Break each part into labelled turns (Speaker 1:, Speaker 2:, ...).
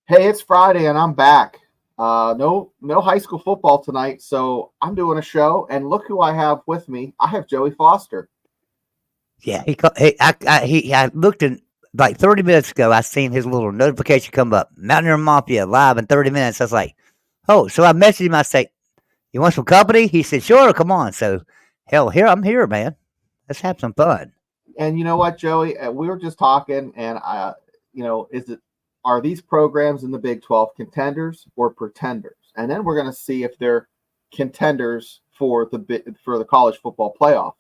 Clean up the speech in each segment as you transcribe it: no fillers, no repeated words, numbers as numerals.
Speaker 1: Hey, it's Friday and I'm back. No high school football tonight, so I'm doing a show. And look who I have with me. I have Joey Foster.
Speaker 2: Yeah, I looked in like 30 minutes ago. I seen his little notification come up. Mountaineer Mafia live in 30 minutes. I was like, oh, so I messaged him. I say, you want some company? He said, sure, come on. So, hell, I'm here, man. Let's have some fun.
Speaker 1: And you know what, Joey? We were just talking, and are these programs in the Big 12 contenders or pretenders? And then we're going to see if they're contenders for the college football playoff.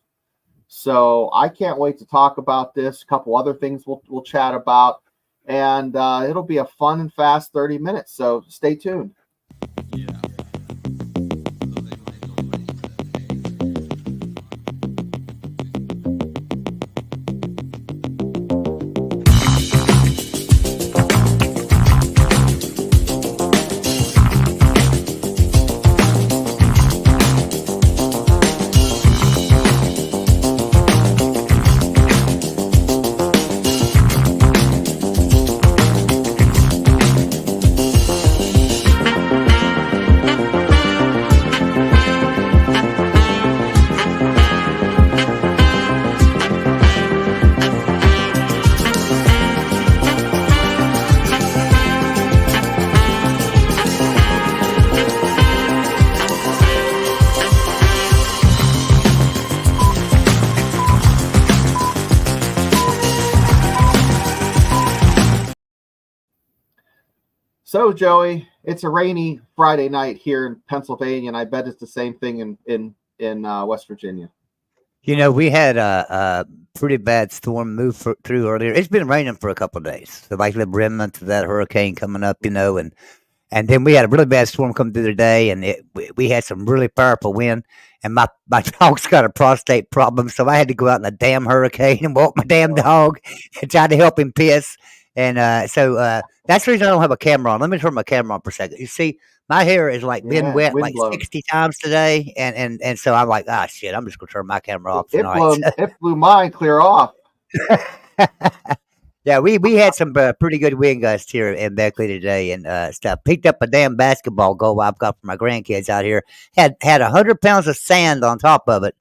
Speaker 1: So I can't wait to talk about this. A couple other things we'll chat about, and it'll be a fun and fast 30 minutes. So stay tuned. So, Joey, it's a rainy Friday night here in Pennsylvania, and I bet it's the same thing in West Virginia.
Speaker 2: You know, we had a pretty bad storm move through earlier. It's been raining for a couple of days. So, like the remnants of that hurricane coming up, and then we had a really bad storm come through today, and we had some really powerful wind. And my dog's got a prostate problem, so I had to go out in the damn hurricane and walk my damn dog and try to help him piss. And so that's the reason I don't have a camera on. Let me turn my camera on for a second. You see, my hair is like been wet
Speaker 1: wind
Speaker 2: like
Speaker 1: blown.
Speaker 2: 60 times today, and so I'm like, ah, shit, I'm just gonna turn my camera off tonight.
Speaker 1: It blew mine clear off.
Speaker 2: Yeah, we had some pretty good wind gusts here in Beckley today and stuff. Picked up a damn basketball goal I've got for my grandkids out here. Had 100 pounds of sand on top of it,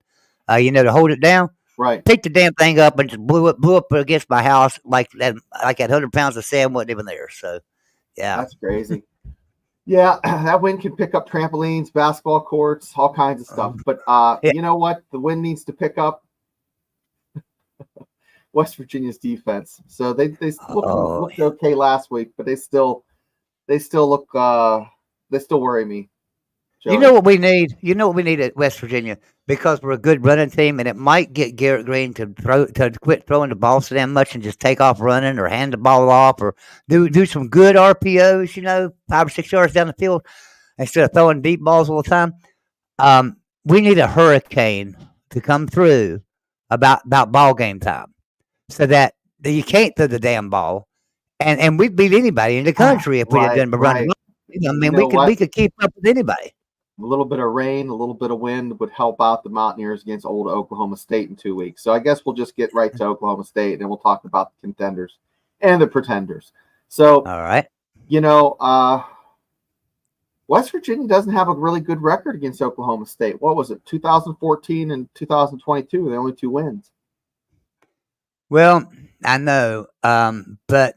Speaker 2: to hold it down.
Speaker 1: Right.
Speaker 2: Picked the damn thing up and just blew up against my house like that 100 pounds of sand wasn't even there. So, yeah.
Speaker 1: That's crazy. Yeah, that wind can pick up trampolines, basketball courts, all kinds of stuff. But
Speaker 2: Yeah.
Speaker 1: You know what? The wind needs to pick up West Virginia's defense. So they looked okay last week, but they still look they still worry me. Joey.
Speaker 2: You know what we need? You know what we need at West Virginia? Because we're a good running team, and it might get Garrett Green to quit throwing the ball so damn much and just take off running or hand the ball off or do some good RPOs, 5 or 6 yards down the field instead of throwing deep balls all the time. We need a hurricane to come through about ball game time so that you can't throw the damn ball, and we'd beat anybody in the country if we had done running. I mean, we could keep up with anybody.
Speaker 1: A little bit of rain, a little bit of wind would help out the Mountaineers against old Oklahoma State in 2 weeks. So I guess we'll just get right to Oklahoma State, and then we'll talk about the contenders and the pretenders. So,
Speaker 2: all right,
Speaker 1: West Virginia doesn't have a really good record against Oklahoma State. What was it, 2014 and 2022? The only 2 wins.
Speaker 2: Well, I know, but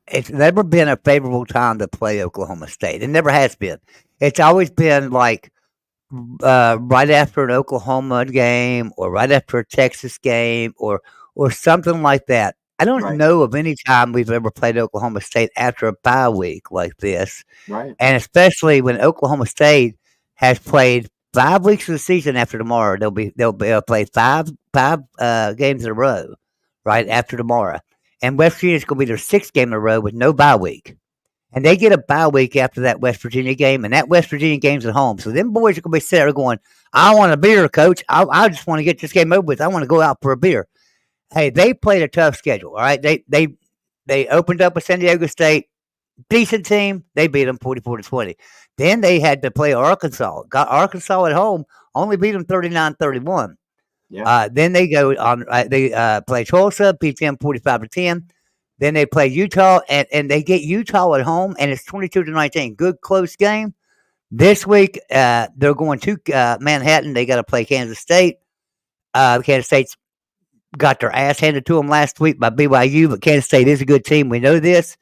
Speaker 2: it's never been a favorable time to play Oklahoma State. It never has been. It's always been like right after an Oklahoma game or right after a Texas game or something like that. I don't know of any time we've ever played Oklahoma State after a bye week like this.
Speaker 1: Right.
Speaker 2: And especially when Oklahoma State has played 5 weeks of the season after tomorrow. They'll play five games in a row right after tomorrow. And West Virginia's going to be their 6th game in a row with no bye week. And they get a bye week after that West Virginia game, and that West Virginia game's at home. So them boys are going to be sitting there going, I want a beer, coach. I just want to get this game over with. I want to go out for a beer. Hey, they played a tough schedule, all right? They opened up with San Diego State, decent team. They beat them 44-20. Then they had to play Arkansas. Got Arkansas at home, only beat them 39-31.
Speaker 1: Yeah.
Speaker 2: Then they go on. They play Tulsa, beat them 45-10. Then they play Utah, and they get Utah at home, and it's 22-19. Good close game. This week, they're going to Manhattan. They got to play Kansas State. Kansas State's got their ass handed to them last week by BYU, but Kansas State is a good team. We know this.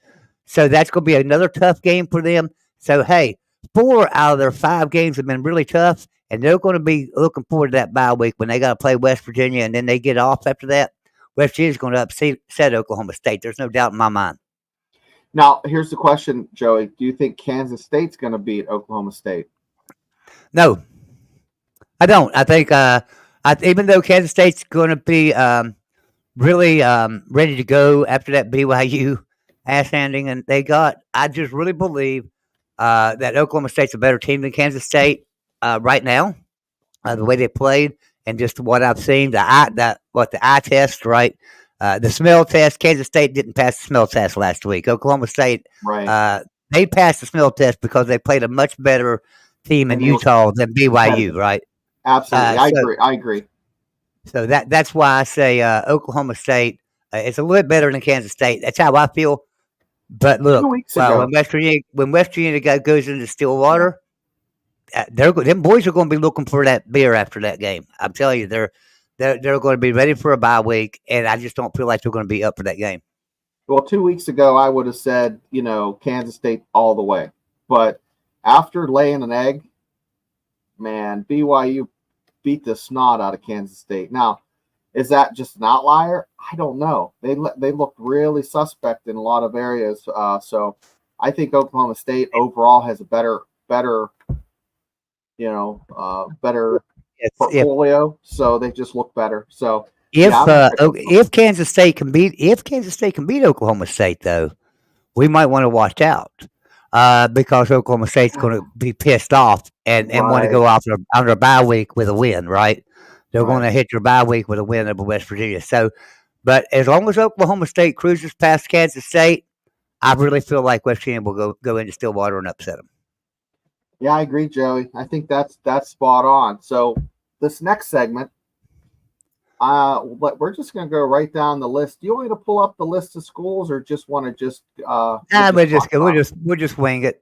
Speaker 2: So that's going to be another tough game for them. So, hey, 4 out of their 5 games have been really tough, and they're going to be looking forward to that bye week when they got to play West Virginia, and then they get off after that. West Virginia's going to upset Oklahoma State. There's no doubt in my mind.
Speaker 1: Now, here's the question, Joey. Do you think Kansas State's going to beat Oklahoma State?
Speaker 2: No, I don't. I think even though Kansas State's going to be really ready to go after that BYU ass handing and they got, I just really believe that Oklahoma State's a better team than Kansas State right now. The way they played and just what I've seen, the eye test, right? The smell test. Kansas State didn't pass the smell test last week. Oklahoma State,
Speaker 1: right?
Speaker 2: They passed the smell test because they played a much better team in Utah than BYU, right?
Speaker 1: Absolutely, I agree.
Speaker 2: So that's why I say Oklahoma State is a little bit better than Kansas State. That's how I feel. But look, when West Virginia goes into Stillwater, them boys are going to be looking for that beer after that game. I'm telling you, they're going to be ready for a bye week, and I just don't feel like they're going to be up for that game.
Speaker 1: Well, 2 weeks ago, I would have said, Kansas State all the way. But after laying an egg, man, BYU beat the snot out of Kansas State. Now, is that just an outlier? I don't know. They looked really suspect in a lot of areas. So I think Oklahoma State overall has a better portfolio. So they just look better. So
Speaker 2: if Kansas State can beat Oklahoma State, though, we might want to watch out because Oklahoma State's going to be pissed off and want to go off on their bye week with a win, right? They're going to hit their bye week with a win over West Virginia. So, but as long as Oklahoma State cruises past Kansas State, I really feel like West Virginia will go into Stillwater and upset them.
Speaker 1: Yeah, I agree, Joey. I think that's spot on. So this next segment, we're just going to go right down the list. Do you want me to pull up the list of schools, or just want to just?
Speaker 2: We'll just wing it.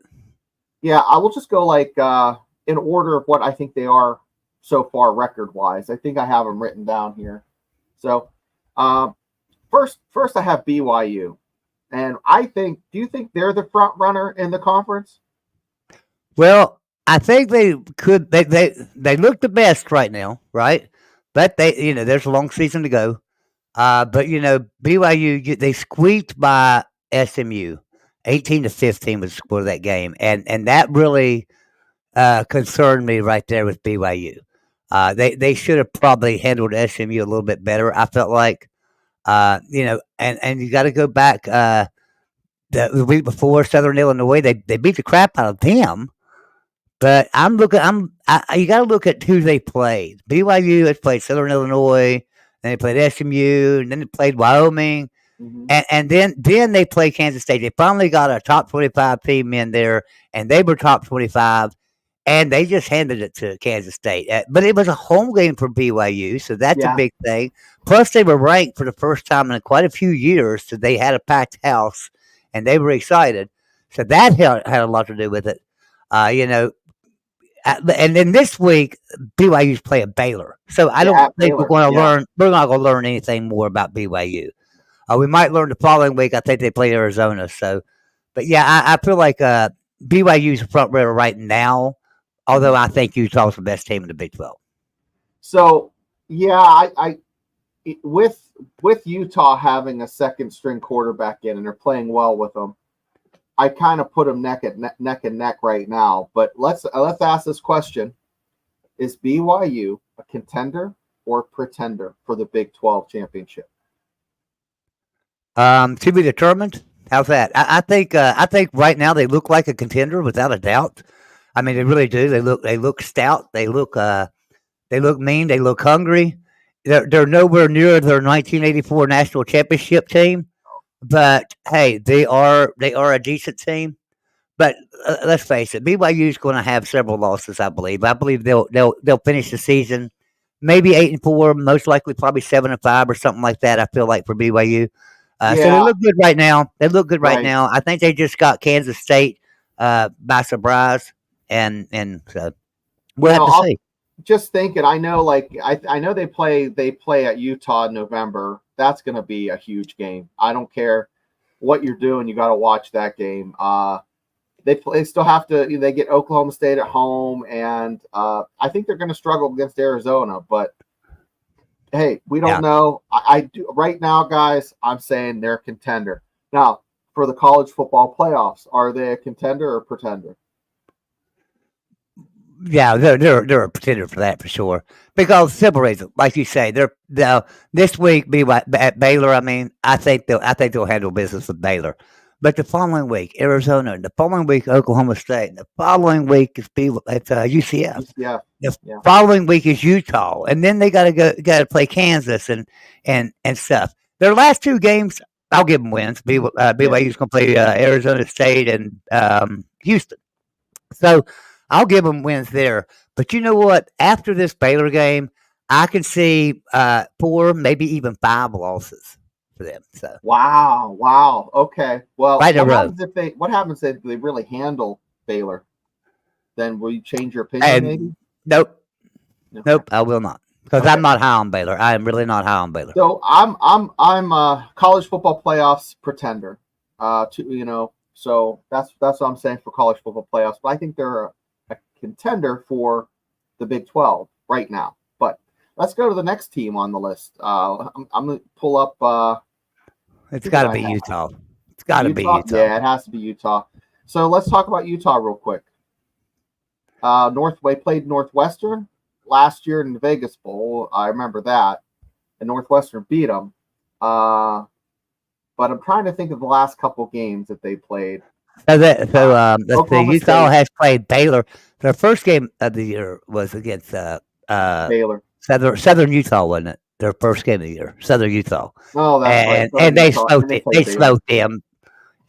Speaker 1: Yeah, I will just go like in order of what I think they are so far record wise. I think I have them written down here. So first I have BYU, and do you think they're the front runner in the conference?
Speaker 2: Well, I think they could. They look the best right now, right? But there's a long season to go. But BYU, they squeaked by SMU, 18-15 was the score of that game, and that really concerned me right there with BYU. They should have probably handled SMU a little bit better. I felt like, and you got to go back the week before, Southern Illinois, they beat the crap out of them. But you got to look at who they played. BYU has played Southern Illinois, then they played SMU, and then they played Wyoming, and then they played Kansas State. They finally got a top 25 team in there, and they were top 25, and they just handed it to Kansas State. But it was a home game for BYU, so that's a big thing. Plus, they were ranked for the first time in quite a few years, so they had a packed house, and they were excited. So that had a lot to do with it. And then this week, BYU's playing Baylor. So I don't think we're going to learn. We're not going to learn anything more about BYU. We might learn the following week. I think they play Arizona. So, but I feel like BYU's a front runner right now. Although I think Utah's the best team in the Big 12.
Speaker 1: So I with Utah having a second string quarterback in and they're playing well with them, I kind of put them neck and neck right now. But let's ask this question: is BYU a contender or pretender for the Big 12 championship?
Speaker 2: To be determined. How's that? I think right now they look like a contender without a doubt. I mean, they really do. They look stout. They look mean. They look hungry. They're nowhere near their 1984 national championship team. But hey, they are a decent team. But let's face it, BYU is going to have several losses. I believe they'll finish the season maybe 8-4, most likely probably 7-5 or something like that. I feel like for BYU, So they
Speaker 1: Yeah,
Speaker 2: look good right now. They look good right
Speaker 1: right.
Speaker 2: now. I think they just got Kansas State by surprise, and so
Speaker 1: You
Speaker 2: we'll have
Speaker 1: know,
Speaker 2: to
Speaker 1: I'll
Speaker 2: see.
Speaker 1: just thinking. I know, like I know they play at Utah in November. That's going to be a huge game. I don't care what you're doing. You got to watch that game. They still have to. They get Oklahoma State at home, and I think they're going to struggle against Arizona. But hey, we don't
Speaker 2: Yeah.
Speaker 1: know. I do right now, guys. I'm saying they're a contender. Now, for the college football playoffs, are they a contender or pretender?
Speaker 2: Yeah, they're a pretender for that for sure. Because simple reason, like you say, they'll this week be at Baylor. I mean, I think they'll handle business with Baylor. But the following week, Arizona. And the following week, Oklahoma State. And the following week is it's UCF.
Speaker 1: Yeah,
Speaker 2: The
Speaker 1: yeah,
Speaker 2: following week is Utah, and then they got to play Kansas and stuff. Their last two games, I'll give them wins.
Speaker 1: yeah.
Speaker 2: BYU's going to play Arizona State and Houston. So I'll give them wins there. But you know what? After this Baylor game, I can see 4, maybe even 5 losses for them. So
Speaker 1: Wow, wow. Okay. Well,
Speaker 2: right in a row.
Speaker 1: what happens if they really handle Baylor? Then will you change your opinion
Speaker 2: And
Speaker 1: maybe?
Speaker 2: nope,
Speaker 1: Okay.
Speaker 2: nope, I will not because I'm
Speaker 1: Okay.
Speaker 2: not high on Baylor. I am really not high on Baylor.
Speaker 1: So I'm a college football playoffs pretender. So that's what I'm saying for college football playoffs. But I think they're a contender for the Big 12 right now. But let's go to the next team on the list. I'm gonna pull up
Speaker 2: It's
Speaker 1: who did
Speaker 2: got to
Speaker 1: I
Speaker 2: be
Speaker 1: have?
Speaker 2: Utah. It's got to be
Speaker 1: Utah?
Speaker 2: Utah.
Speaker 1: Yeah, it has to be Utah. So let's talk about Utah real quick. They played Northwestern last year in the Vegas Bowl. I remember that, and Northwestern beat them. But I'm trying to think of the last couple games that they played.
Speaker 2: Let's see.
Speaker 1: Oklahoma
Speaker 2: Utah
Speaker 1: State,
Speaker 2: has played Baylor. Their first game of the year was against
Speaker 1: Baylor.
Speaker 2: Southern Utah, wasn't it? Their first game of the year, Southern Utah,
Speaker 1: Oh, that's right,
Speaker 2: and
Speaker 1: Southern
Speaker 2: they
Speaker 1: Utah, and
Speaker 2: smoked
Speaker 1: they
Speaker 2: it.
Speaker 1: played
Speaker 2: They
Speaker 1: Baylor.
Speaker 2: smoked them,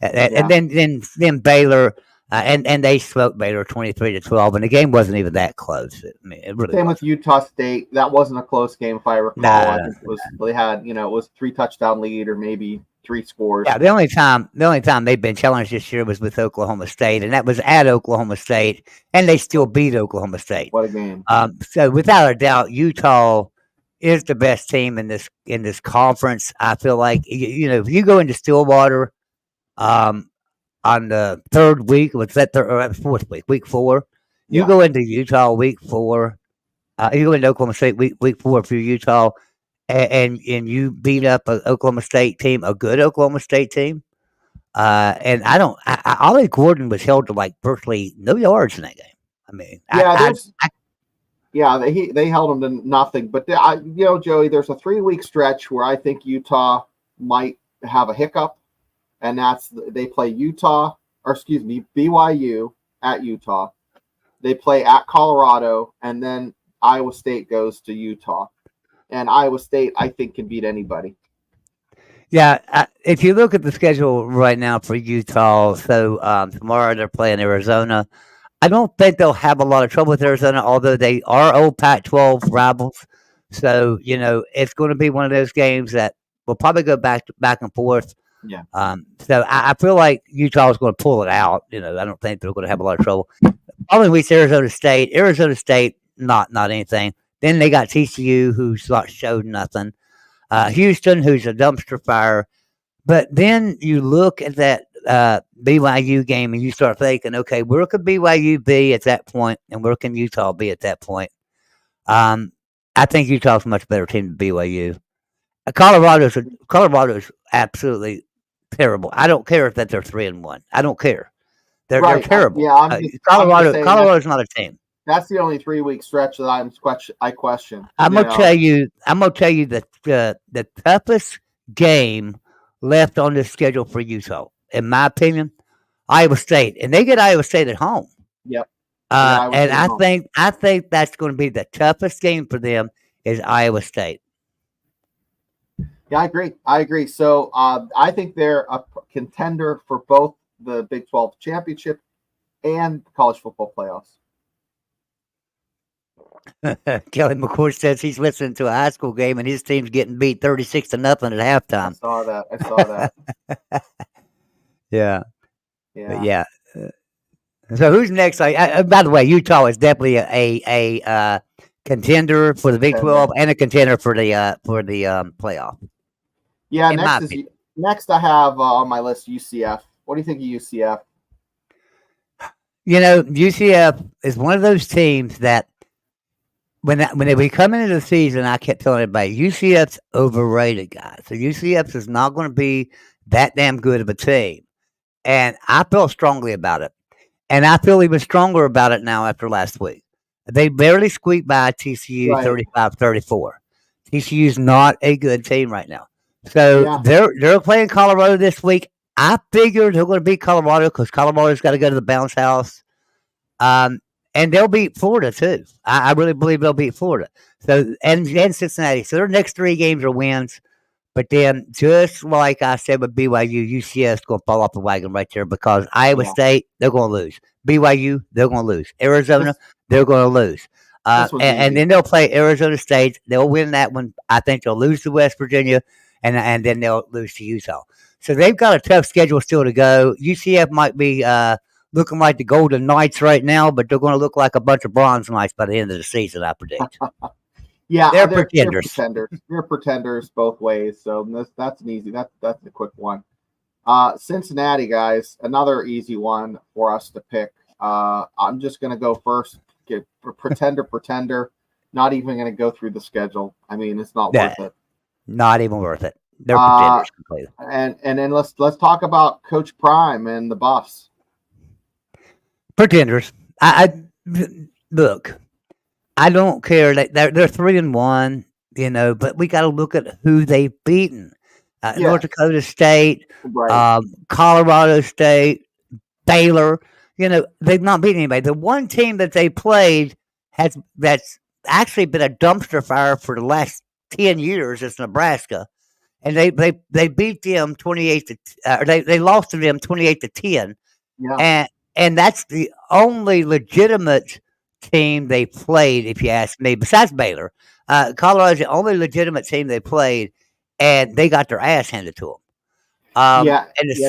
Speaker 2: and
Speaker 1: Yeah.
Speaker 2: then Baylor, and they smoked Baylor 23-12, and the game wasn't even that close. I mean, it really
Speaker 1: Same with
Speaker 2: wasn't.
Speaker 1: Utah State. That wasn't a close game, if I recall. I
Speaker 2: Nah.
Speaker 1: think it was they had it was 3 touchdown lead or maybe 3 scores.
Speaker 2: Yeah, the only time they've been challenged this year was with Oklahoma State, and that was at Oklahoma State, and they still beat Oklahoma State.
Speaker 1: What a game!
Speaker 2: So without a doubt, Utah is the best team in this conference. I feel like if you go into Stillwater um, on the third week, what's that? Fourth week, week 4. You
Speaker 1: Yeah,
Speaker 2: go into Utah week 4. You go into Oklahoma State week 4 for Utah, and you beat up an Oklahoma State team, a good Oklahoma State team. And I don't. Ollie Gordon was held to like virtually no yards in that game. I mean,
Speaker 1: yeah. They held them to nothing. But Joey, there's a 3 week stretch where I think Utah might have a hiccup, and that's they play BYU at Utah. They play at Colorado, and then Iowa State goes to Utah. And Iowa State, I think, can beat anybody.
Speaker 2: yeah. If you look at the schedule right now for Utah, so tomorrow they're playing Arizona. I don't think they'll have a lot of trouble with Arizona, although they are old Pac-12 rivals. So it's going to be one of those games that will probably go back and forth.
Speaker 1: Yeah.
Speaker 2: So I feel like Utah is going to pull it out. I don't think they're going to have a lot of trouble. Following week's Arizona State. Arizona State, not anything. Then they got TCU, who's not showed nothing. Houston, who's a dumpster fire. But then you look at that BYU game and you start thinking, okay, where could BYU be at that point, and where can Utah be at that point? I think Utah's a much better team than BYU. Colorado's absolutely terrible. I don't care if that they're 3-1. I don't care. They're
Speaker 1: Right.
Speaker 2: terrible.
Speaker 1: Yeah, I'm just saying
Speaker 2: Colorado's not a team.
Speaker 1: that's the only 3 week stretch that I question.
Speaker 2: I'm gonna tell you that the toughest game left on this schedule for Utah, in my opinion, Iowa State, and they get Iowa State at home.
Speaker 1: Yep. Yeah,
Speaker 2: And I think that's going to be the toughest game for them is Iowa State.
Speaker 1: Yeah, I agree. So I think they're a contender for both the Big 12 championship and college football playoffs.
Speaker 2: Kelly McCourt says he's listening to a high school game and his team's getting beat 36-0 at
Speaker 1: I
Speaker 2: halftime.
Speaker 1: saw that. I saw that.
Speaker 2: Yeah, but
Speaker 1: Yeah.
Speaker 2: yeah. So who's next? By the way, Utah is definitely a contender for the Big
Speaker 1: Contender.
Speaker 2: 12 and a contender for the playoff.
Speaker 1: Yeah.
Speaker 2: In my opinion.
Speaker 1: Next. I have on my list UCF. What do you think of UCF?
Speaker 2: You know, UCF is one of those teams that when they were coming into the season, I kept telling everybody UCF's overrated, guys. So UCF is not going to be that damn good of a team, and I felt strongly about it. And I feel even stronger about it now after last week. They barely squeaked by TCU
Speaker 1: Right.
Speaker 2: 35-34. TCU's not a good team right now. So
Speaker 1: Yeah.
Speaker 2: they're playing Colorado this week. I figured they're going to beat Colorado because Colorado's got to go to the bounce house. And they'll beat Florida too. I really believe they'll beat Florida. So and Cincinnati. So their next 3 games are wins. But then, just like I said with BYU, UCF is going to fall off the wagon right there because Iowa
Speaker 1: Yeah.
Speaker 2: State, they're going to lose. BYU, they're going to lose. Arizona, they're going to lose. And then they'll play Arizona State. They'll win that one. I think they'll lose to West Virginia, and then they'll lose to Utah. So they've got a tough schedule still to go. UCF might be looking like the Golden Knights right now, but they're going to look like a bunch of Bronze Knights by the end of the season, I predict.
Speaker 1: Yeah,
Speaker 2: they're pretenders.
Speaker 1: They're pretenders both ways. So that's an easy. That's a quick one. Cincinnati, guys, another easy one for us to pick. I'm just gonna go first. Get pretender. Not even gonna go through the schedule. I mean, it's not worth it.
Speaker 2: Not even worth it. They're pretenders completely.
Speaker 1: And then let's talk about Coach Prime and the Buffs.
Speaker 2: Pretenders. I look. I don't care that they're 3-1, you know, but we got to look at who they've beaten. North Dakota State,
Speaker 1: right.
Speaker 2: Colorado State, Baylor. You know, they've not beaten anybody. The one team that they played that's actually been a dumpster fire for the last 10 years is Nebraska, and they beat them 28 to they lost to them 28-10.
Speaker 1: Yeah.
Speaker 2: And that's the only legitimate team they played, if you ask me, besides Baylor. Colorado's the only legitimate team they played, and they got their ass handed to them.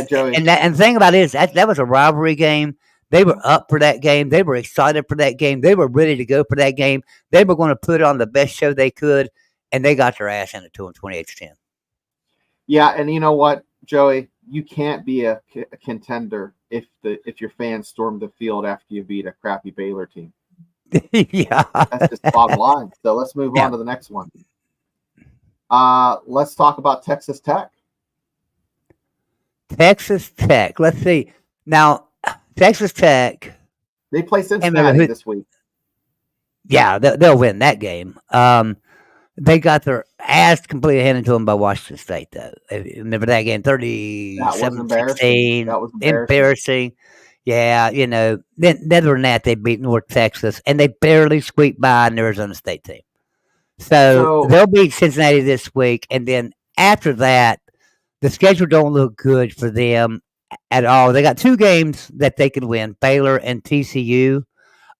Speaker 1: Joey.
Speaker 2: And the thing about it is that was a rivalry game. They were up for that game. They were excited for that game. They were ready to go for that game. They were going to put on the best show they could, and they got their ass handed to them 28-10.
Speaker 1: Yeah, and you know what, Joey? You can't be a contender if your fans storm the field after you beat a crappy Baylor team.
Speaker 2: Yeah,
Speaker 1: that's just the bottom line. So let's move on to the next one. Let's talk about Texas Tech.
Speaker 2: Texas Tech. Let's see. Now, Texas Tech.
Speaker 1: They play Cincinnati this week.
Speaker 2: Yeah, they'll win that game. They got their ass completely handed to them by Washington State, though. Remember that game, 37-16.
Speaker 1: That was
Speaker 2: embarrassing. Yeah, you know. Then other than that, they beat North Texas, and they barely squeaked by an Arizona State team. So they'll beat Cincinnati this week, and then after that, the schedule don't look good for them at all. They got 2 games that they can win: Baylor and TCU.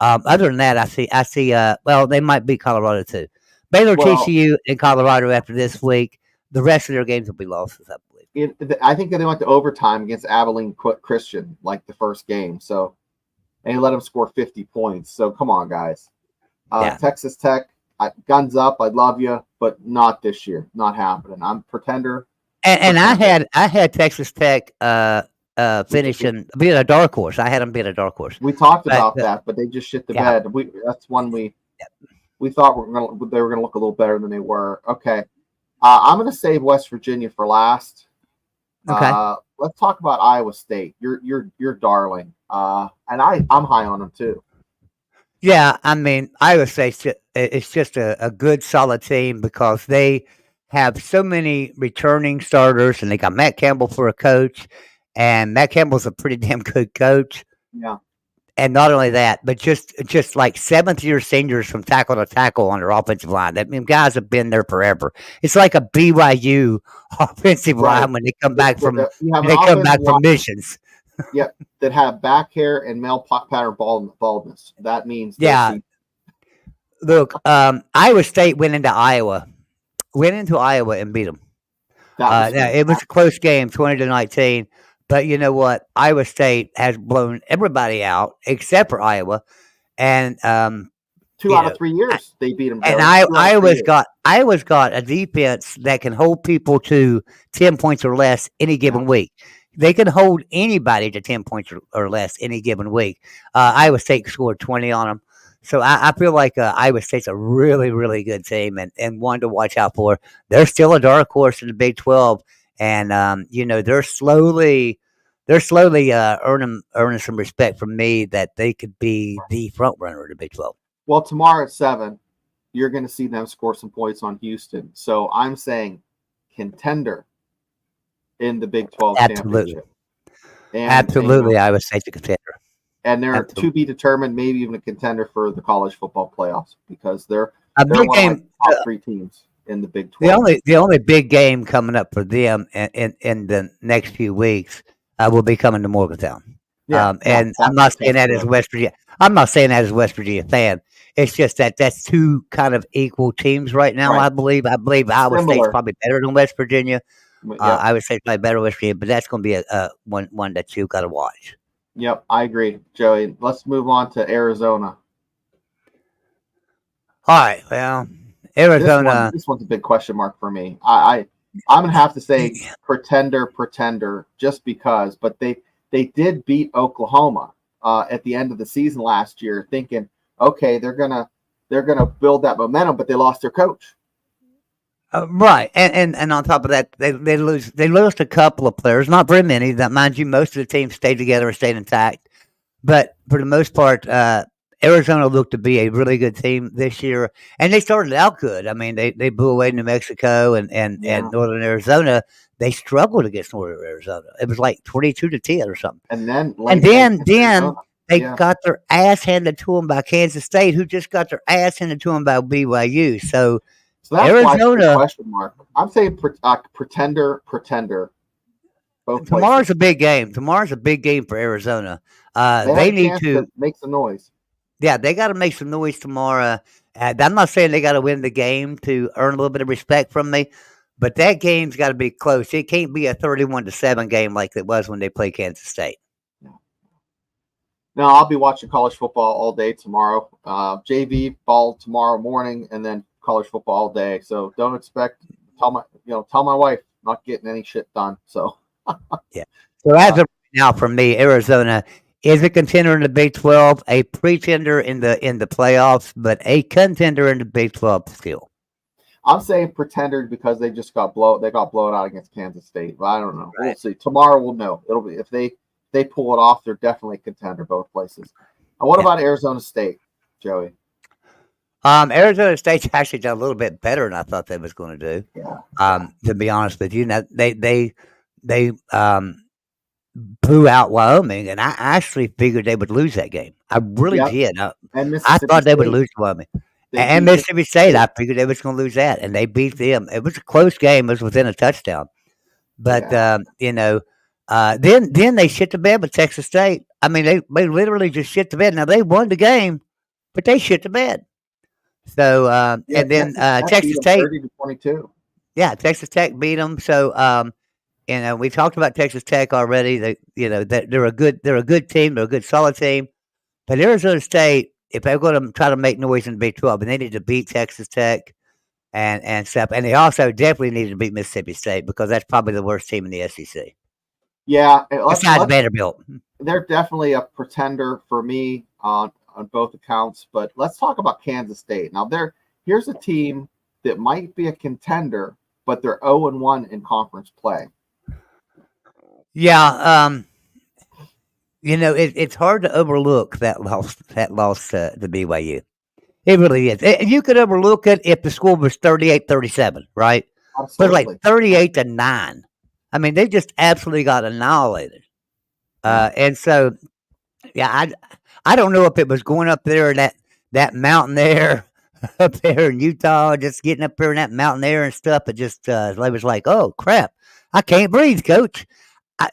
Speaker 2: Other than that, I see. Well, they might beat Colorado too. Baylor, TCU, and Colorado after this week. The rest of their games will be losses, I believe.
Speaker 1: I think they went to overtime against Abilene Christian, like the first game. So, and he let them score 50 points. So come on, guys. Texas Tech, guns up. I love you, but not this year. Not happening. I'm pretender.
Speaker 2: And I had Texas Tech finishing being a dark horse. I had them being a dark horse.
Speaker 1: We talked about that, but they just shit the bed. That's one we thought they were gonna look a little better than they were. Okay, I'm gonna save West Virginia for last.
Speaker 2: Okay,
Speaker 1: let's talk about Iowa State. You're darling, and I'm high on them too.
Speaker 2: Yeah, I mean Iowa State it's just a good solid team because they have so many returning starters, and they got Matt Campbell for a coach, and Matt Campbell's a pretty damn good coach.
Speaker 1: Yeah.
Speaker 2: And not only that, but just like 7th-year seniors from tackle to tackle on their offensive line. I mean, guys have been there forever. It's like a BYU offensive line when they come back from missions.
Speaker 1: Yep, that have back hair and male pattern baldness. That means
Speaker 2: Look, Iowa State went into Iowa and beat them.
Speaker 1: That was
Speaker 2: Now it was a close game, 20-19. But you know what? Iowa State has blown everybody out except for Iowa, and
Speaker 1: two
Speaker 2: you
Speaker 1: out
Speaker 2: know,
Speaker 1: of 3 years they beat them,
Speaker 2: and
Speaker 1: Joey. 2 out of 3 years.
Speaker 2: Iowa's got a defense that can hold people to 10 points or less any
Speaker 1: Yeah.
Speaker 2: given week. They can hold anybody to 10 points or less any given week. Iowa State scored 20 on them. So I feel like Iowa State's a really, really good team and one to watch out for. They're still a dark horse in the Big 12, and they're slowly earning some respect from me that they could be the front runner of the Big 12.
Speaker 1: Well, tomorrow at 7, you're going to see them score some points on Houston. So I'm saying Contender in the Big 12
Speaker 2: Absolutely.
Speaker 1: championship. And
Speaker 2: Absolutely, Iowa State's a contender.
Speaker 1: And they're
Speaker 2: Absolutely.
Speaker 1: to be determined, maybe even a contender for the college football playoffs because they're
Speaker 2: A big
Speaker 1: one
Speaker 2: game.
Speaker 1: of my top 3 teams in the Big 12.
Speaker 2: The only big game coming up for them in the next few weeks will be coming to Morgantown. And I'm not saying that as a West Virginia. I'm not saying that as a West Virginia fan. It's just that that's two kind of equal teams right now.
Speaker 1: Right.
Speaker 2: I believe Iowa State's probably better than West Virginia. Iowa State's probably better than West Virginia, but that's going to be a one that you got to watch.
Speaker 1: Yep, I agree, Joey. Let's move on to Arizona.
Speaker 2: All right. Well, Arizona.
Speaker 1: This one's a big question mark for me. I'm gonna have to say pretender, just because. But they did beat Oklahoma at the end of the season last year, thinking, okay, they're gonna build that momentum, but they lost their coach.
Speaker 2: Right, and on top of that, they lost a couple of players, not very many. That, mind you, most of the team stayed together and stayed intact. But for the most part, Arizona looked to be a really good team this year, and they started out good. I mean, they blew away New Mexico and Northern Arizona. They struggled against Northern Arizona. It was like 22-10 or something.
Speaker 1: And then
Speaker 2: they got their ass handed to them by Kansas State, who just got their ass handed to them by BYU. So
Speaker 1: that's
Speaker 2: Arizona,
Speaker 1: question mark. I'm saying pretender.
Speaker 2: Tomorrow's a big game. Tomorrow's a big game for Arizona. They need to
Speaker 1: make some noise.
Speaker 2: Yeah, they got to make some noise tomorrow. I'm not saying they got to win the game to earn a little bit of respect from me, but that game's got to be close. It can't be a 31-7 game like it was when they played Kansas State.
Speaker 1: No, I'll be watching college football all day tomorrow. JV ball tomorrow morning, and then college football all day. So don't expect tell my wife not getting any shit done. So
Speaker 2: yeah. So as of now, for me, Arizona is a contender in the Big 12, a pretender in the playoffs, but a contender in the Big 12 still.
Speaker 1: I'm saying pretender because they just got blown out against Kansas State. But I don't know.
Speaker 2: Right.
Speaker 1: We'll see. Tomorrow we'll know. It'll be if they pull it off, they're definitely a contender both places. And what about Arizona State, Joey?
Speaker 2: Arizona State's actually done a little bit better than I thought they was going to do.
Speaker 1: Yeah.
Speaker 2: To be honest with you, now they blew out Wyoming, and I actually figured they would lose that game. I really did. I thought they would lose Wyoming. And Mississippi State, I figured they was going to lose that, and they beat them. It was a close game. It was within a touchdown. But, then they shit the bed with Texas State. I mean, they literally just shit the bed. Now, they won the game, but they shit the bed. So, and then Texas State.
Speaker 1: 30-22.
Speaker 2: Yeah, Texas Tech beat them. So, we talked about Texas Tech already. They're a good team. They're a good, solid team. But Arizona State, if they're going to try to make noise in the Big 12, and they need to beat Texas Tech and stuff. And they also definitely need to beat Mississippi State because that's probably the worst team in the SEC.
Speaker 1: Yeah,
Speaker 2: besides Vanderbilt,
Speaker 1: they're definitely a pretender for me on both accounts. But let's talk about Kansas State. Now, here's a team that might be a contender, but they're 0-1 in conference play.
Speaker 2: Yeah, it's hard to overlook that loss to BYU. It really is. You could overlook it if the score was 38-37, right?
Speaker 1: Absolutely.
Speaker 2: But like 38-9. I mean, they just absolutely got annihilated. And so, yeah, I don't know if it was going up there in that mountain there, up there in Utah, just getting up there in that mountain there and stuff. It just they was like, oh crap, I can't breathe, coach.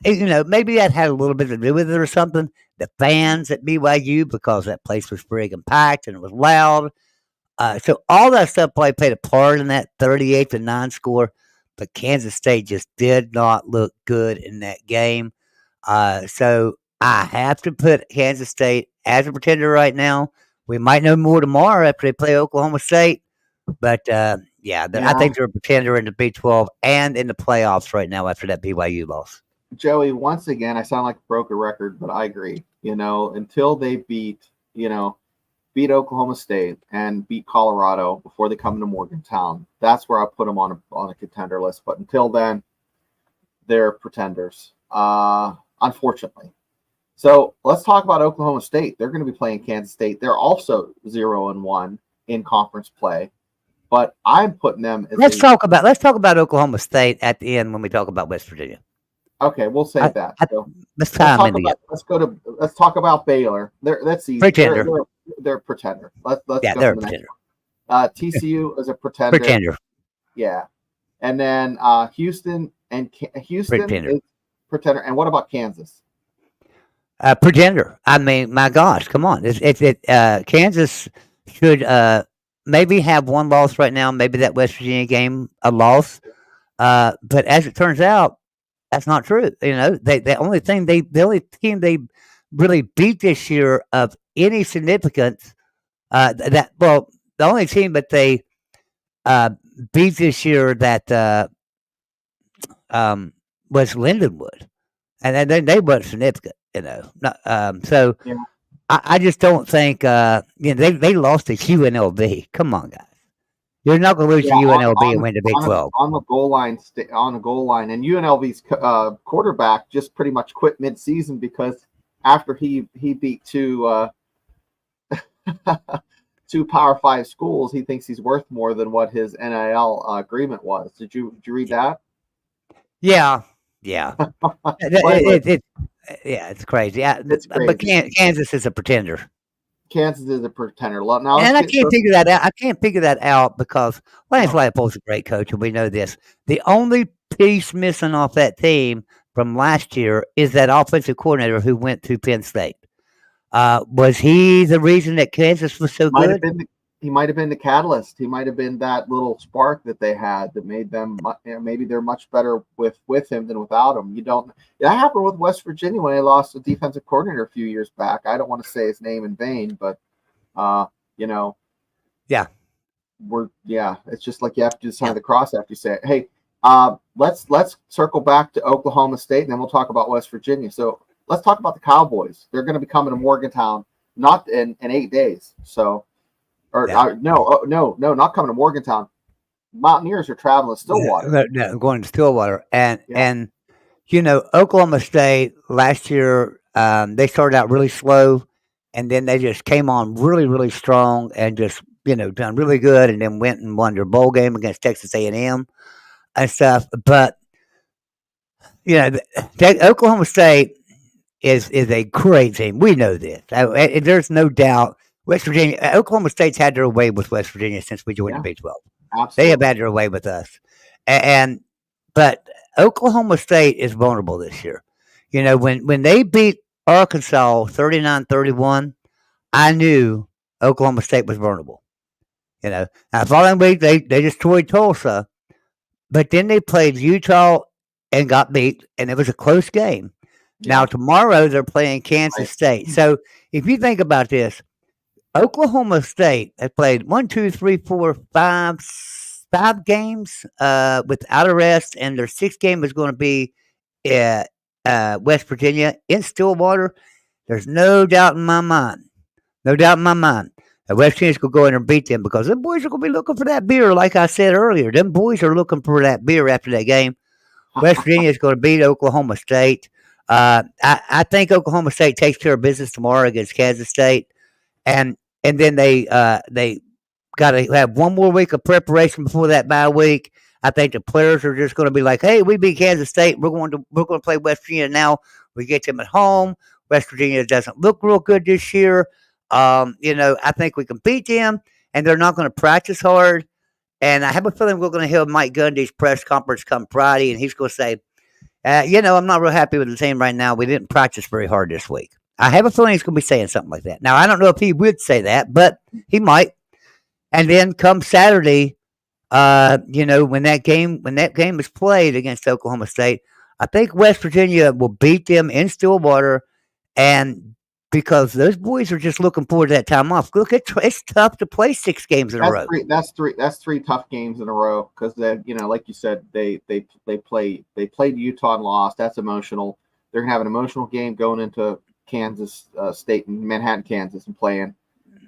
Speaker 2: Maybe that had a little bit to do with it or something. The fans at BYU, because that place was friggin' packed and it was loud. So all that stuff probably played a part in that 38-9 score, but Kansas State just did not look good in that game. So I have to put Kansas State as a pretender right now. We might know more tomorrow after they play Oklahoma State, but yeah, I
Speaker 1: Yeah,
Speaker 2: think they're a pretender in the Big 12 and in the playoffs right now after that BYU loss.
Speaker 1: Joey. Once again, I sound like a broken record, but I agree. Until they beat Oklahoma State and beat Colorado before they come to Morgantown, that's where I put them on a contender list. But until then, they're pretenders, unfortunately. So let's talk about Oklahoma State. They're going to be playing Kansas State. They're also 0-1 in conference play, but I'm putting them as
Speaker 2: Let's talk about Oklahoma State at the end when we talk about West Virginia.
Speaker 1: Okay, we'll save that. So
Speaker 2: let's
Speaker 1: talk about Baylor. That's easy.
Speaker 2: Pretender.
Speaker 1: They're a pretender. Let's
Speaker 2: yeah,
Speaker 1: go
Speaker 2: they're
Speaker 1: to
Speaker 2: a
Speaker 1: the
Speaker 2: pretender.
Speaker 1: next one. TCU is a pretender.
Speaker 2: Pretender.
Speaker 1: Yeah, and then Houston is pretender. And what about Kansas?
Speaker 2: Pretender. I mean, my gosh, come on! Kansas should maybe have one loss right now. Maybe that West Virginia game a loss. But as it turns out, that's not true. The only team they really beat this year of any significance, the only team that they beat this year that was Lindenwood, and then they weren't significant. So
Speaker 1: Yeah.
Speaker 2: I just don't think they lost to UNLV. Come on, guys. You're not going to lose to UNLV and win the Big 12.
Speaker 1: On the goal line, and UNLV's quarterback just pretty much quit mid-season because after he beat two Power 5 schools, he thinks he's worth more than what his NIL agreement was. Did you read that?
Speaker 2: Yeah. It's crazy. Yeah,
Speaker 1: it's crazy.
Speaker 2: But Kansas is a pretender.
Speaker 1: Kansas is a pretender. Now,
Speaker 2: and I can't figure that out. I can't figure that out because Lance Leipold's a great coach, and we know this. The only piece missing off that team from last year is that offensive coordinator who went to Penn State. Was he the reason that Kansas was so good?
Speaker 1: He might have been the catalyst. He might have been that little spark that they had that made them. Maybe they're much better with him than without him. You don't. That happened with West Virginia when they lost a defensive coordinator a few years back. I don't want to say his name in vain, but
Speaker 2: yeah,
Speaker 1: it's just like you have to sign the cross after you say it. Hey, let's circle back to Oklahoma State, and then we'll talk about West Virginia. So let's talk about the Cowboys. They're going to be coming to Morgantown, not in 8 days. So. No, not coming to Morgantown. Mountaineers are traveling to Stillwater.
Speaker 2: Going to Stillwater, and Oklahoma State last year they started out really slow, and then they just came on really, really strong, and just done really good, and then went and won their bowl game against Texas A&M and stuff. But Oklahoma State is a great team. We know this. There's no doubt. West Virginia, Oklahoma State's had their way with West Virginia since we joined the Big 12.
Speaker 1: Absolutely.
Speaker 2: They have had their way with us. But Oklahoma State is vulnerable this year. When they beat Arkansas 39-31, I knew Oklahoma State was vulnerable. Now following week they destroyed Tulsa, but then they played Utah and got beat, and it was a close game. Yeah. Now tomorrow they're playing Kansas State. So if you think about this, Oklahoma State has played 5 games without a rest, and their 6th game is going to be at West Virginia in Stillwater. There's no doubt in my mind. West Virginia's going to go in and beat them because them boys are going to be looking for that beer, like I said earlier. Them boys are looking for that beer after that game. West Virginia is going to beat Oklahoma State. I think Oklahoma State takes care of business tomorrow against Kansas State. And then they got to have one more week of preparation before that bye week. I think the players are just going to be like, "Hey, we beat Kansas State. We're going to play West Virginia now. We get them at home. West Virginia doesn't look real good this year. I think we can beat them, and they're not going to practice hard. And I have a feeling we're going to hear Mike Gundy's press conference come Friday, and he's going to say, I'm not real happy with the team right now. We didn't practice very hard this week." I have a feeling he's going to be saying something like that. Now, I don't know if he would say that, but he might. And then come Saturday, when that game is played against Oklahoma State, I think West Virginia will beat them in Stillwater, and because those boys are just looking forward to that time off. Look, it's tough to play 6 games in a
Speaker 1: That's
Speaker 2: row.
Speaker 1: three. That's three tough games in a row because like you said, they played Utah and lost. That's emotional. They're gonna have an emotional game going into Kansas State and Manhattan, Kansas, and playing.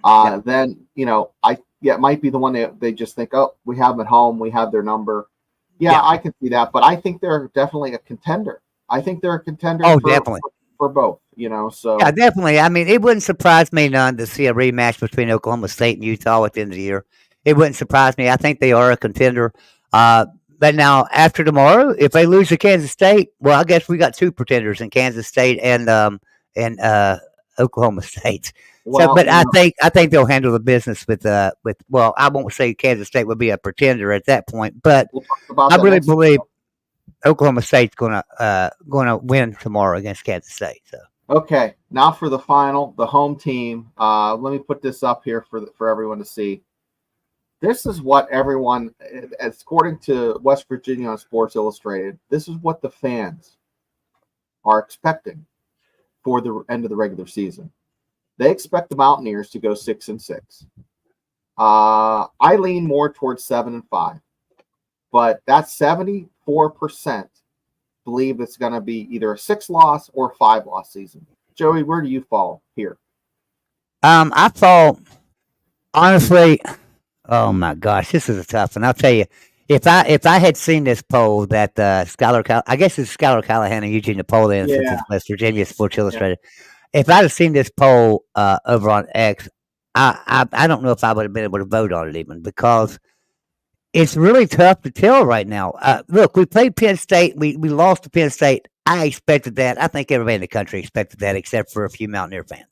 Speaker 2: Yeah.
Speaker 1: Then it might be the one they just think, oh, we have them at home, we have their number. Yeah, I can see that, but I think they're definitely a contender. I think they're a contender
Speaker 2: Oh, definitely.
Speaker 1: for both. So
Speaker 2: Yeah, definitely. I mean, it wouldn't surprise me none to see a rematch between Oklahoma State and Utah at the end of the year. It wouldn't surprise me. I think they are a contender. But now after tomorrow, if they lose to Kansas State, well, I guess we got 2 pretenders in Kansas State and Oklahoma State. So,
Speaker 1: well,
Speaker 2: but I think they'll handle the business with well, I won't say Kansas State would be a pretender at that point, but
Speaker 1: we'll talk about
Speaker 2: I
Speaker 1: that
Speaker 2: really
Speaker 1: next week.
Speaker 2: believe Oklahoma State's gonna win tomorrow against Kansas State. So.
Speaker 1: Okay, now for the final, the home team. Let me put this up here for everyone to see. This is what everyone, according to West Virginia on Sports Illustrated, this is what the fans are expecting for the end of the regular season. They expect the Mountaineers to go 6-6. I lean more towards 7-5, but that's 74% believe it's going to be either a 6-loss or 5-loss season. Joey, where do you fall here?
Speaker 2: I fall honestly. Oh my gosh, this is a tough one. I'll tell you, if I had seen this poll that I guess it's Skylar Callahan and Eugene Napoleon since it's West Virginia Sports Illustrated. If I'd have seen this poll over on X, I don't know if I would have been able to vote on it even because it's really tough to tell right now. Look, we played Penn State. We lost to Penn State. I expected that. I think everybody in the country expected that, except for a few Mountaineer fans.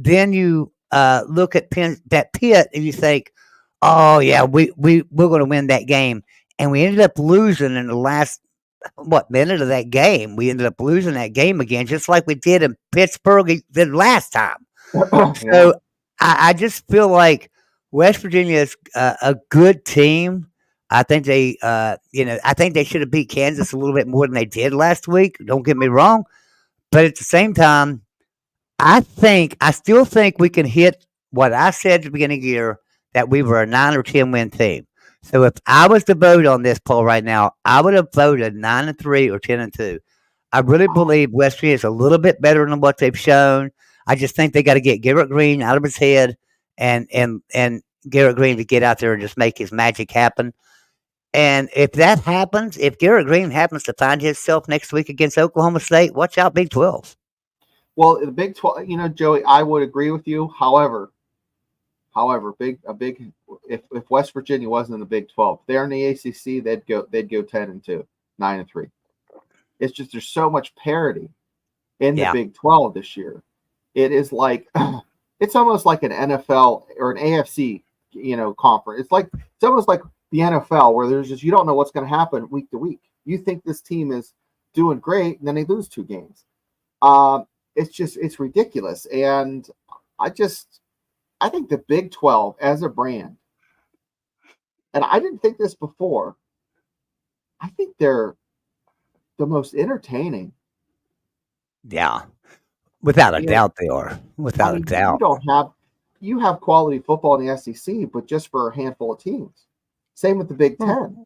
Speaker 2: Then you look at that Pitt, and you think, "Oh yeah, we're going to win that game," and we ended up losing in the last minute of that game. We ended up losing that game again, just like we did in Pittsburgh the last time. So I just feel like West Virginia is a good team. I think I think they should have beat Kansas a little bit more than they did last week. Don't get me wrong, but at the same time, I still think we can hit what I said at the beginning of the year that we were a 9 or 10 win team. So if I was to vote on this poll right now, I would have voted 9-3 or 10-2. I really believe West Virginia is a little bit better than what they've shown. I just think they got to get Garrett Green out of his head and Garrett Green to get out there and just make his magic happen. And if that happens, if Garrett Green happens to find himself next week against Oklahoma State, watch out, Big 12.
Speaker 1: Well, the Big 12, Joey, I would agree with you. However, if West Virginia wasn't in the Big 12, if they're in the ACC, they'd go 10-2, 9-3. It's just there's so much parity in the Big 12 this year. It is like it's almost like an NFL or an AFC, conference. It's almost like the NFL where there's just you don't know what's going to happen week to week. You think this team is doing great, and then they lose 2 games. It's ridiculous, and I think the Big 12 as a brand, and I didn't think this before. I think they're the most entertaining.
Speaker 2: Yeah, without a doubt, they are. Without a doubt,
Speaker 1: you have quality football in the SEC, but just for a handful of teams. Same with the Big 10,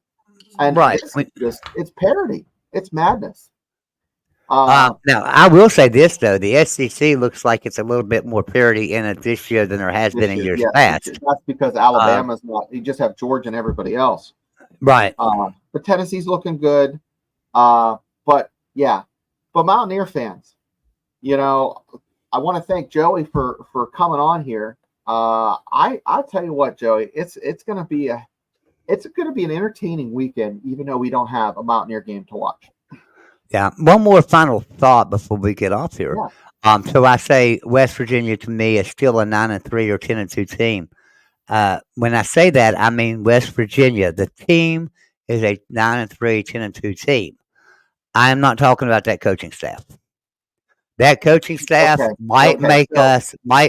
Speaker 1: and
Speaker 2: right?
Speaker 1: It's parity. It's madness.
Speaker 2: Now, I will say this, though. The SEC looks like it's a little bit more parity in it this year than there has been in years past.
Speaker 1: That's because Alabama's not. You just have Georgia and everybody else.
Speaker 2: Right.
Speaker 1: But Tennessee's looking good. But Mountaineer fans, I want to thank Joey for coming on here. I'll tell you what, Joey, it's going to be an entertaining weekend, even though we don't have a Mountaineer game to watch.
Speaker 2: Yeah. One more final thought before we get off here. Yeah. So I say West Virginia to me is still a 9-3 or 10-2 team. When I say that, I mean West Virginia. The team is a 9-3, 10-2 team. I am not talking about that coaching staff. That coaching staff
Speaker 1: Okay.
Speaker 2: might
Speaker 1: Okay.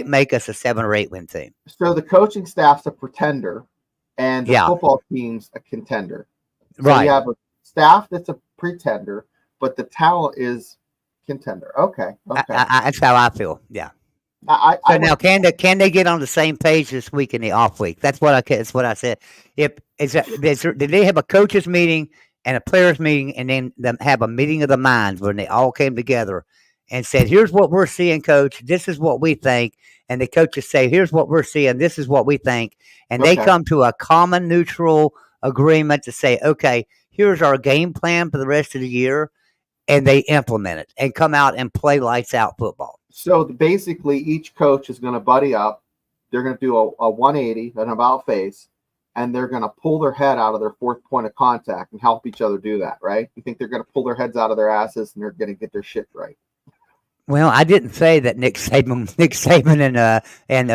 Speaker 2: make us a 7 or 8 win team.
Speaker 1: So the coaching staff's a pretender, and the
Speaker 2: Yeah,
Speaker 1: football team's a contender. So you
Speaker 2: right.
Speaker 1: have a staff that's a pretender, but the talent is contender. Okay. Okay.
Speaker 2: That's how I feel. Yeah.
Speaker 1: I
Speaker 2: So now,
Speaker 1: would.
Speaker 2: can they get on the same page this week in the off week? That's what I said. If did they have a coaches meeting and a players meeting, and then them have a meeting of the minds when they all came together and said, "Here's what we're seeing, coach. This is what we think," and the coaches say, "Here's what we're seeing. This is what we think," and they
Speaker 1: Okay.
Speaker 2: come to a common neutral agreement to say, "Okay, here's our game plan for the rest of the year," and they implement it and come out and play lights out football.
Speaker 1: So basically, each coach is going to buddy up. They're going to do a 180, an about face, and they're going to pull their head out of their fourth point of contact and help each other do that, right? You think they're going to pull their heads out of their asses and they're going to get their shit right?
Speaker 2: Well, I didn't say that Nick Saban and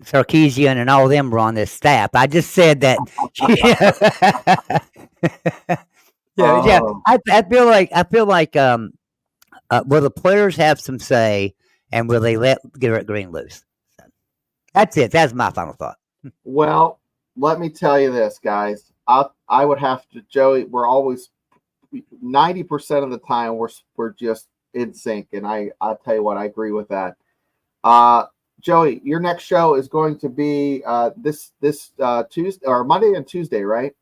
Speaker 2: Sarkeesian and all of them were on this staff. I just said that. Yeah.
Speaker 1: Oh,
Speaker 2: I feel like will the players have some say, and will they let Garrett Green loose? So, that's it. That's my final thought.
Speaker 1: well, let me tell you this, guys. I would have to, Joey. We're always 90% of the time we're just in sync, and I'll tell you what, I agree with that. Joey, your next show is going to be this Tuesday or Monday and Tuesday, right?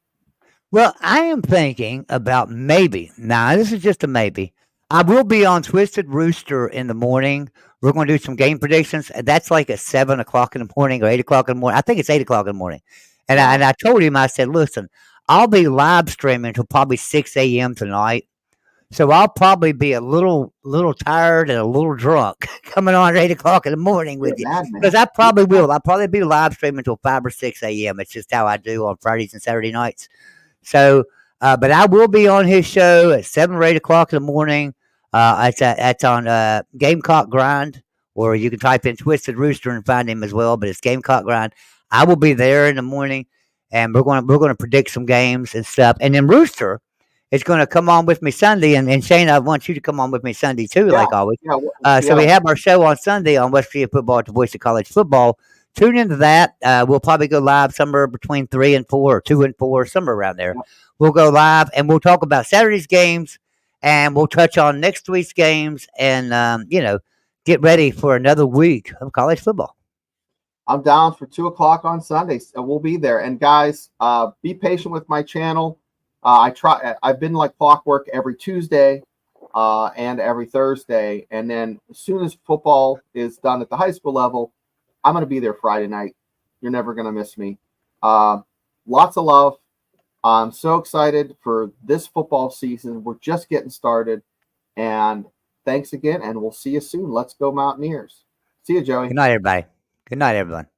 Speaker 2: Well, I am thinking about maybe. Now, this is just a maybe. I will be on Twisted Rooster in the morning. We're going to do some game predictions. That's like at 7 o'clock in the morning or 8 o'clock in the morning. I think it's 8 o'clock in the morning. And
Speaker 1: Wow.
Speaker 2: I told him, I said, listen, I'll be live streaming until probably 6 a.m. tonight. So I'll probably be a little tired and a little drunk coming on at 8 o'clock in the morning
Speaker 1: You're
Speaker 2: with
Speaker 1: a
Speaker 2: you.
Speaker 1: madman.
Speaker 2: Because I probably will. I'll probably be live streaming until 5 or 6 a.m. It's just how I do on Fridays and Saturday nights. So, but I will be on his show at 7 or 8 o'clock in the morning. It's on Gamecock Grind, or you can type in Twisted Rooster and find him as well. But it's Gamecock Grind. I will be there in the morning, and we're gonna predict some games and stuff. And then Rooster is going to come on with me Sunday, and Shane, I want you to come on with me Sunday too,
Speaker 1: Yeah.
Speaker 2: like always.
Speaker 1: Yeah.
Speaker 2: So we have our show on Sunday on West Virginia Football at the Voice of College Football. Tune into that. We'll probably go live somewhere between 3 and 4, or 2 and 4, somewhere around there.
Speaker 1: Yeah.
Speaker 2: We'll go live and we'll talk about Saturday's games, and we'll touch on next week's games, and get ready for another week of college football.
Speaker 1: I'm down for 2 o'clock on Sunday, so we'll be there. And guys, be patient with my channel. I've been like clockwork every Tuesday and every Thursday, and then as soon as football is done at the high school level, I'm going to be there Friday night. You're never going to miss me. Lots of love. I'm so excited for this football season. We're just getting started, and thanks again, and we'll see you soon. Let's go Mountaineers. See you, Joey.
Speaker 2: Good night, everybody. Good night, everyone.